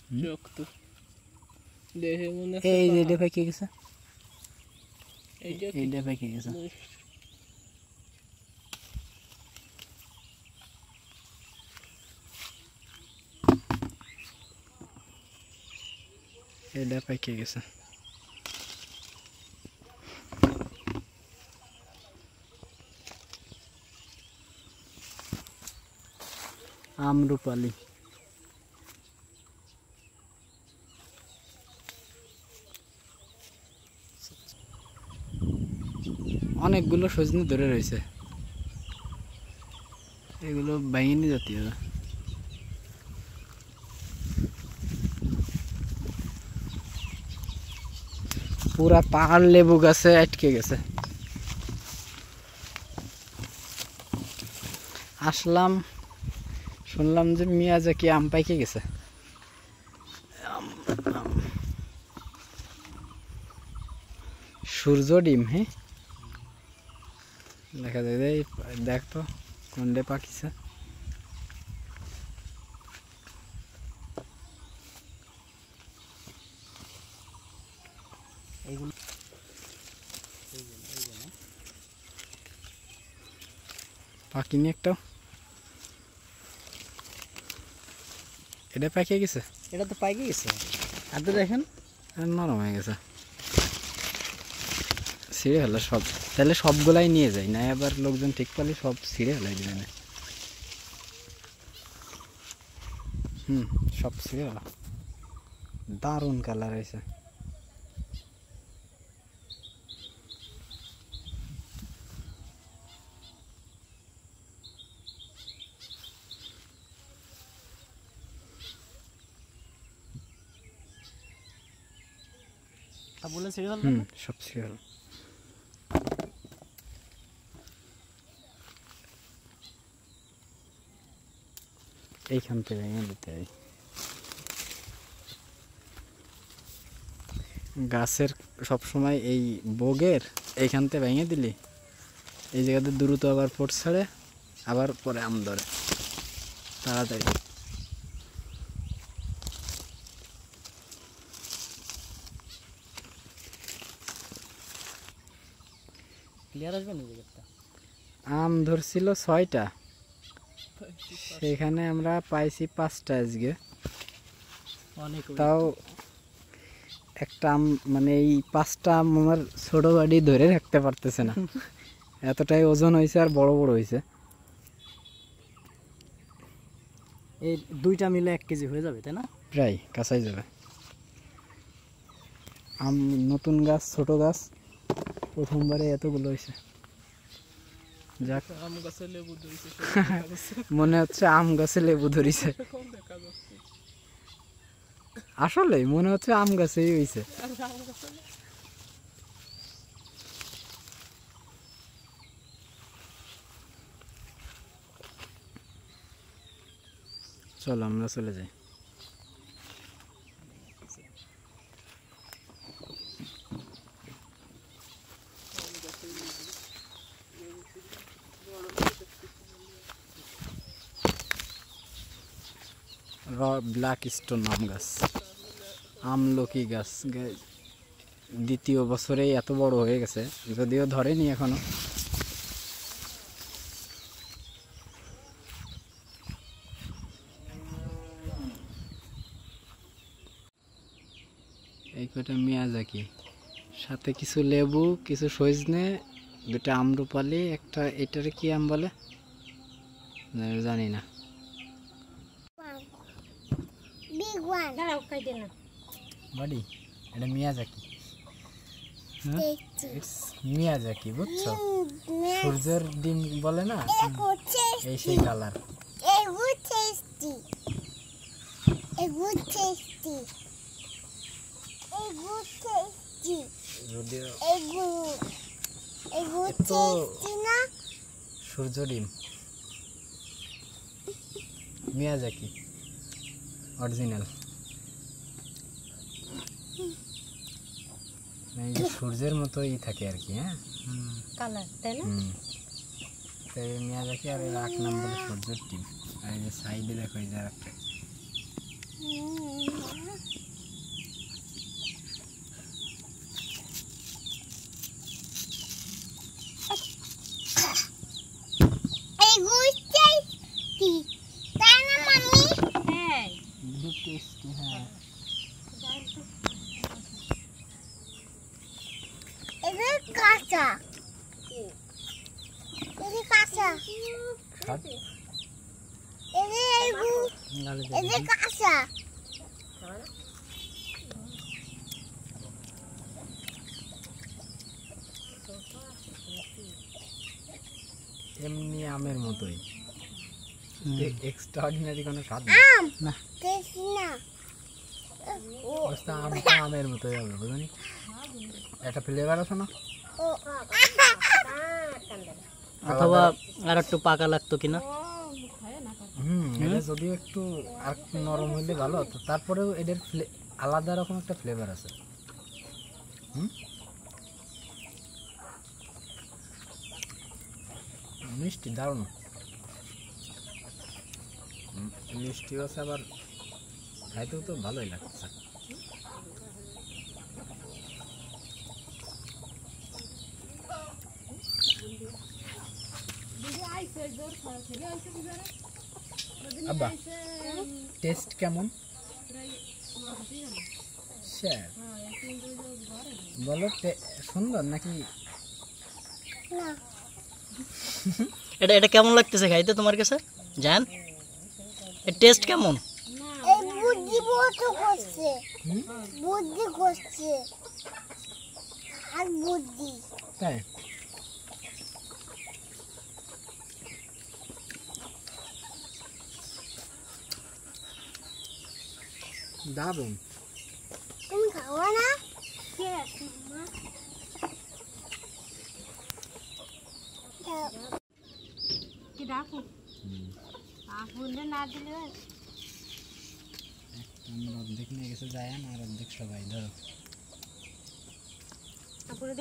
শক্ত দেখে মনে হচ্ছে এই যে পেকে গেছে, এইটা এইটা পেকে গেছে। এটা পেকে গেছে। আমরুপালি অনেকগুলো সজনে ধরে রয়েছে, এগুলো বাইনি জাতীয়। পুরা পাহাড় লেবু গাছে আটকে গেছে। আসলাম, শুনলাম যে মিয়াজাকি আম পাইকে গেছে। সূর্য ডিম, হ্যাঁ দেখা যায়। দেখ তো কোনটা পাকিছে। পাকিনি একটা, এটা পাকিয়ে গেছে। এটা তো পাইকে গেছে, আর তো দেখেন নরম হয়ে গেছে। ছিঁড়ে ফেলে সব, তাহলে সবগুলাই নিয়ে যায় না, আবার লোকজন ঠিক পালে সব ছিঁড়ে ফেলাই দিবে না। সব ছিঁড়ে ফেলা। দারুণ কালার হয়েছে। তা বলে ছিঁড়ে ফেল। সব ছিঁড়ে ফেলা। এইখান থেকে ভেঙে দিতে হয়। গাছের সবসময় এই বগের এইখান থেকে ভেঙে দিলি এই জায়গাতে দ্রুত আবার পোট ছাড়ে, আবার পরে আম ধরে তাড়াতাড়ি। ক্লিয়ার আসবে না জায়গাটা। আম ধরছিল 6টা, সেখানে আমরা পাইছি 5টা আজকে। তাও একটা আম, মানে এই 5টা আম আমার ছোট বাড়ি ধরে রাখতে পারতেছে না, এতটাই ওজন হয়েছে আর বড় বড় হয়েছে। এই দুইটা মিলে 1 কেজি হয়ে যাবে, তাই না? প্রায় কাছাই যাবে। আম নতুন গাছ, ছোট গাছ, প্রথমবারে এতগুলো হয়েছে। যাক, আম গাছে লেবু ধরেছে মনে হচ্ছে আম গাছে লেবু ধরেছে। আসলে মনে হচ্ছে আম গাছেই হয়েছে। চলো আমরা চলে যাই। ব্ল্যাক স্টোন আম গাছ, আমলকি গাছ, দ্বিতীয় বছরেই এত বড় হয়ে গেছে, যদিও ধরেনি এখনো। এই কটা মিয়াজাকি, সাথে কিছু লেবু, কিছু সজনে, 2টা আমরুপালি, একটা এটারে কি আম বলে জানি না। বাড়ি এটা মিয়াজাকি, মিয়াজাকি বুঝছো, সূর্যের ডিম বলে না, এই সেই কালার। সূর্য ডিম মিয়াজাকি অরিজিনাল, সূর্যের মতোই থাকে আর কি। হ্যাঁ কালার, তাই না? তাই মিয়াজাকি, আর 8 নম্বরে সূর্যের ডিম। আর এই যে সাইডে দেখো, এই যে একটা এই গুছটাই কি তাই না মাম্মি? হ্যাঁ बहुत टेस्टी है এটা কাঁচা এটা কাঁচা खाट এটা কাঁচা এমনি আমের মতোই এক্সট্রা অর্ডিনারি কোনো স্বাদ আম না টেস্টি না অবস্থা আমের মতোই হবে বুঝলি একটা ফ্লেভার আছে না ও অথবা আর একটু পাকা লাগতো কিনা? এটা যদিও একটু আর একটু নরম হইলে ভালো হতো তারপরেও এদের আলাদা রকম একটা ফ্লেভার আছে মিষ্টি দারুণ মিষ্টি আছে আবার খাইতেও তো ভালোই লাগছে আব্বা টেস্ট কেমন স্যার বলো সুন্দর নাকি না এটা এটা কেমন লাগতেছে খাইতে তোমার কাছে জান? এর টেস্ট কেমন? এই বুদ্ধি বড় করছে বুদ্ধি করছে আর বুদ্ধি তাই দারুণ তুমি খাওয়া না কি ডাকু আগুনে না দিলে আমরা অর্ধেক নিয়ে গেছে যায় না আর অর্ধেক সবাই ধরো তারপরে